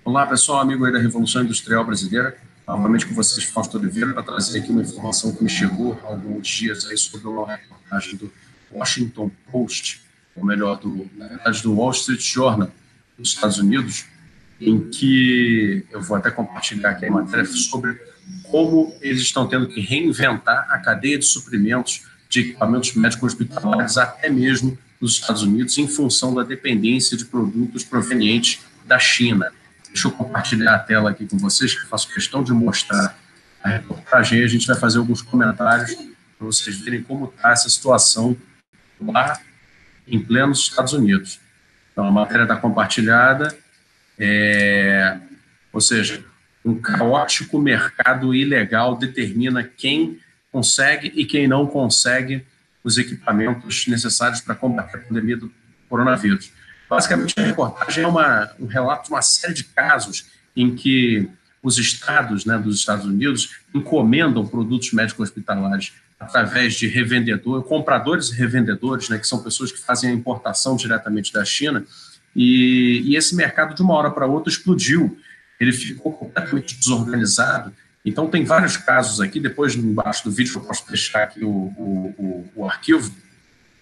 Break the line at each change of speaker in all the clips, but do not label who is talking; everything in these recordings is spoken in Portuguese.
Olá, pessoal, amigo aí da Revolução Industrial Brasileira. Novamente com vocês, Fausto Oliveira, para trazer aqui uma informação que me chegou há alguns dias aí sobre uma reportagem do Washington Post, ou melhor, na verdade, do Wall Street Journal dos Estados Unidos, em que eu vou até compartilhar aqui a matéria sobre como eles estão tendo que reinventar a cadeia de suprimentos de equipamentos médicos hospitalares, até mesmo nos Estados Unidos, em função da dependência de produtos provenientes da China. Deixa eu compartilhar a tela aqui com vocês, que eu faço questão de mostrar a reportagem. A gente vai fazer alguns comentários para vocês verem como está essa situação lá em plenos Estados Unidos. Então, a matéria está compartilhada, ou seja, um caótico mercado ilegal determina quem consegue e quem não consegue os equipamentos necessários para combater a pandemia do coronavírus. Basicamente, a reportagem é um relato de uma série de casos em que os estados, dos Estados Unidos encomendam produtos médicos hospitalares através de revendedores, compradores e revendedores, que são pessoas que fazem a importação diretamente da China, e esse mercado, de uma hora para outra, explodiu. Ele ficou completamente desorganizado. Então, tem vários casos aqui, depois, embaixo do vídeo, eu posso deixar aqui o arquivo,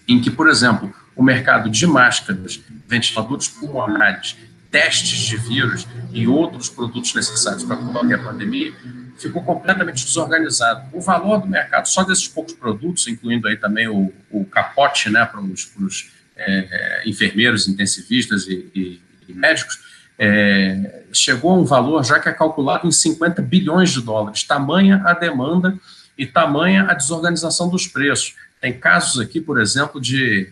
em que, por exemplo, o mercado de máscaras, ventiladores pulmonares, testes de vírus e outros produtos necessários para combater a pandemia ficou completamente desorganizado. O valor do mercado, só desses poucos produtos, incluindo aí também o capote para os enfermeiros, intensivistas e médicos, chegou a um valor já que é calculado em 50 bilhões de dólares. Tamanha a demanda e tamanha a desorganização dos preços. Tem casos aqui, por exemplo, de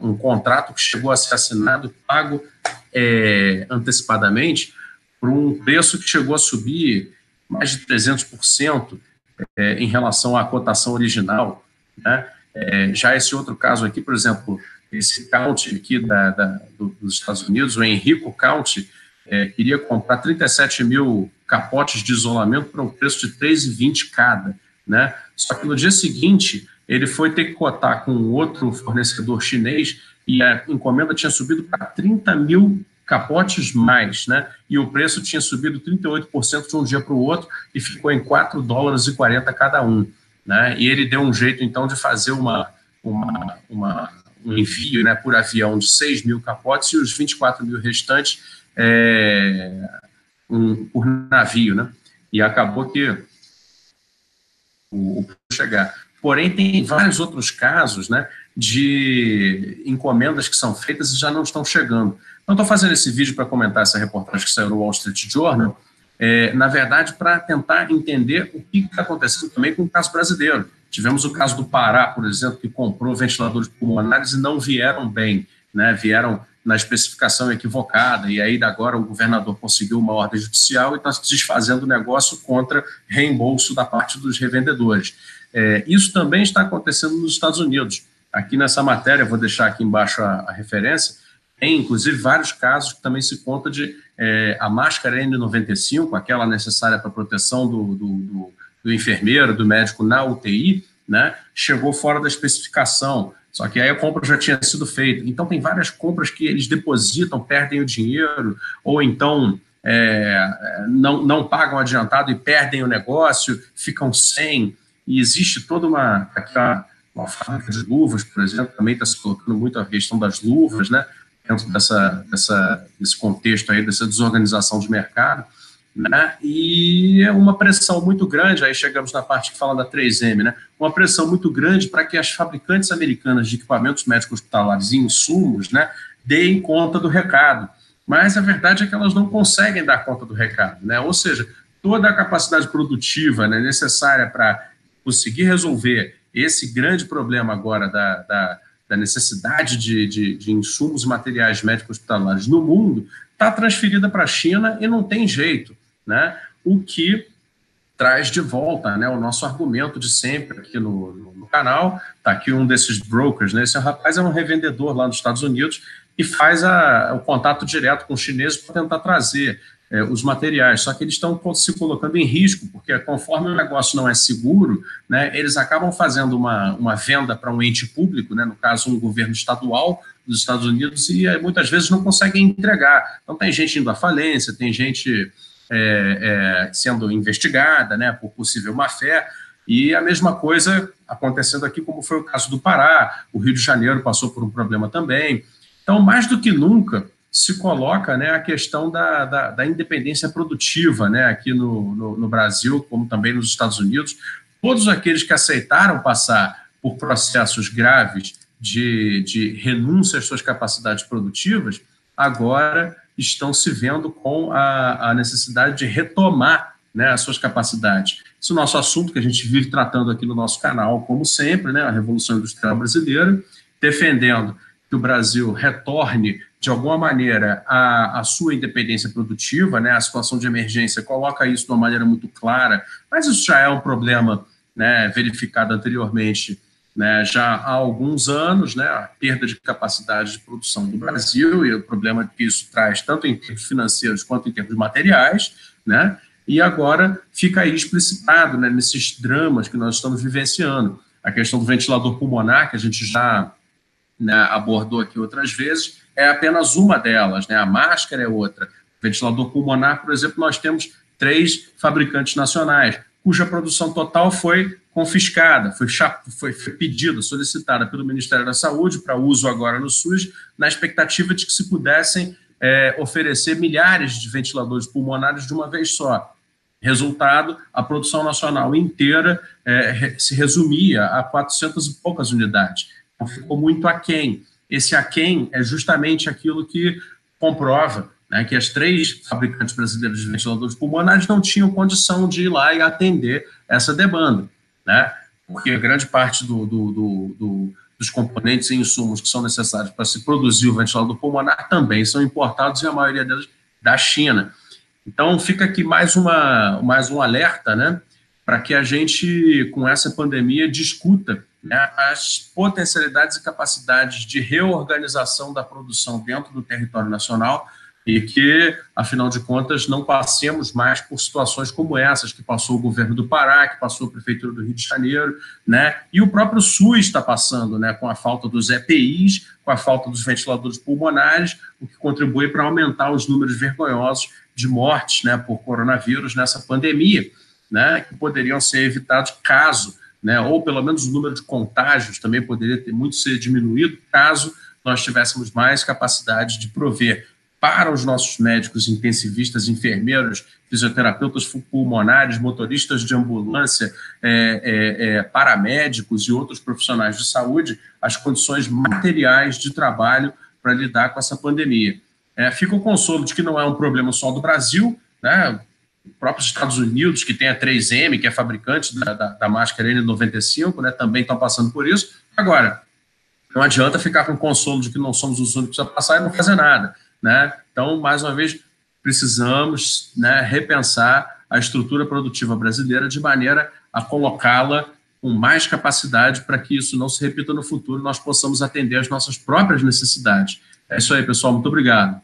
um contrato que chegou a ser assinado, pago antecipadamente, por um preço que chegou a subir mais de 300% em relação à cotação original. Já esse outro caso aqui, por exemplo, esse county aqui dos Estados Unidos, o Henrico County, queria comprar 37 mil capotes de isolamento por um preço de R$3,20 cada. Só que no dia seguinte ele foi ter que cotar com outro fornecedor chinês e a encomenda tinha subido para 30 mil capotes mais, e o preço tinha subido 38% de um dia para o outro e ficou em $4,40 cada um. E ele deu um jeito, então, de fazer um envio por avião de 6 mil capotes e os 24 mil restantes por navio. E acabou que o chegar. Porém, tem vários outros casos de encomendas que são feitas e já não estão chegando. Então, estou fazendo esse vídeo para comentar essa reportagem que saiu no Wall Street Journal, na verdade, para tentar entender o que está acontecendo também com o caso brasileiro. Tivemos o caso do Pará, por exemplo, que comprou ventiladores pulmonares e não vieram bem, vieram na especificação equivocada, e aí agora o governador conseguiu uma ordem judicial e está se desfazendo o negócio contra reembolso da parte dos revendedores. Isso também está acontecendo nos Estados Unidos. Aqui nessa matéria, vou deixar aqui embaixo a referência, tem inclusive vários casos que também se conta de a máscara N95, aquela necessária para a proteção do enfermeiro, do médico na UTI, chegou fora da especificação, só que aí a compra já tinha sido feita. Então tem várias compras que eles depositam, perdem o dinheiro, ou então não pagam adiantado e perdem o negócio, ficam sem, e existe toda uma fábrica de luvas, por exemplo, também está se colocando muito a questão das luvas, dentro desse contexto aí, dessa desorganização de mercado, e é uma pressão muito grande, aí chegamos na parte que fala da 3M, uma pressão muito grande para que as fabricantes americanas de equipamentos médicos hospitalares e insumos, deem conta do recado. Mas a verdade é que elas não conseguem dar conta do recado, ou seja, toda a capacidade produtiva necessária para conseguir resolver esse grande problema agora da necessidade de insumos e materiais médicos hospitalares no mundo está transferida para a China e não tem jeito, o que traz de volta o nosso argumento de sempre aqui no canal. Está aqui um desses brokers, esse rapaz é um revendedor lá nos Estados Unidos e faz o contato direto com os chineses para tentar trazer os materiais, só que eles estão se colocando em risco, porque conforme o negócio não é seguro, eles acabam fazendo uma venda para um ente público, no caso um governo estadual, dos Estados Unidos e muitas vezes não conseguem entregar. Então tem gente indo à falência, tem gente sendo investigada, né, por possível má-fé, e a mesma coisa acontecendo aqui, como foi o caso do Pará. O Rio de Janeiro passou por um problema também. Então, mais do que nunca, se coloca, né, a questão da independência produtiva, né, aqui no Brasil, como também nos Estados Unidos. Todos aqueles que aceitaram passar por processos graves de renúncia às suas capacidades produtivas, agora estão se vendo com a necessidade de retomar, né, as suas capacidades. Esse é o nosso assunto que a gente vive tratando aqui no nosso canal, como sempre, né, a Revolução Industrial Brasileira, defendendo que o Brasil retorne, de alguma maneira, a sua independência produtiva, né, a situação de emergência coloca isso de uma maneira muito clara, mas isso já é um problema, né, verificado anteriormente, né, já há alguns anos, né, a perda de capacidade de produção do Brasil e o problema que isso traz tanto em termos financeiros quanto em termos materiais, né, e agora fica aí explicitado, né, nesses dramas que nós estamos vivenciando. A questão do ventilador pulmonar, que a gente já, né, abordou aqui outras vezes, é apenas uma delas, né, a máscara é outra. O ventilador pulmonar, por exemplo, nós temos 3 fabricantes nacionais, cuja produção total foi confiscada, foi pedida, solicitada pelo Ministério da Saúde para uso agora no SUS, na expectativa de que se pudessem oferecer milhares de ventiladores pulmonares de uma vez só. Resultado, a produção nacional inteira se resumia a 400 e poucas unidades. Então, ficou muito aquém. Esse aquém é justamente aquilo que comprova, né, que as 3 fabricantes brasileiras de ventiladores pulmonares não tinham condição de ir lá e atender essa demanda, né, porque grande parte dos componentes e insumos que são necessários para se produzir o ventilador pulmonar também são importados, e a maioria deles da China. Então, fica aqui mais um alerta, né, para que a gente, com essa pandemia, discuta, né, as potencialidades e capacidades de reorganização da produção dentro do território nacional, e que, afinal de contas, não passemos mais por situações como essas que passou o governo do Pará, que passou a Prefeitura do Rio de Janeiro, né? E o próprio SUS está passando, né, com a falta dos EPIs, com a falta dos ventiladores pulmonares, o que contribui para aumentar os números vergonhosos de mortes, né, por coronavírus nessa pandemia, né, que poderiam ser evitados caso, né, ou pelo menos o número de contágios também poderia ter muito ser diminuído caso nós tivéssemos mais capacidade de prover para os nossos médicos intensivistas, enfermeiros, fisioterapeutas pulmonares, motoristas de ambulância, paramédicos e outros profissionais de saúde, as condições materiais de trabalho para lidar com essa pandemia. Fica o consolo de que não é um problema só do Brasil, né? Os próprios Estados Unidos, que tem a 3M, que é fabricante da máscara N95, né, também estão passando por isso. Agora, não adianta ficar com o consolo de que não somos os únicos a passar e não fazer nada, né? Então, mais uma vez, precisamos, né, repensar a estrutura produtiva brasileira de maneira a colocá-la com mais capacidade para que isso não se repita no futuro e nós possamos atender às nossas próprias necessidades. É isso aí, pessoal. Muito obrigado.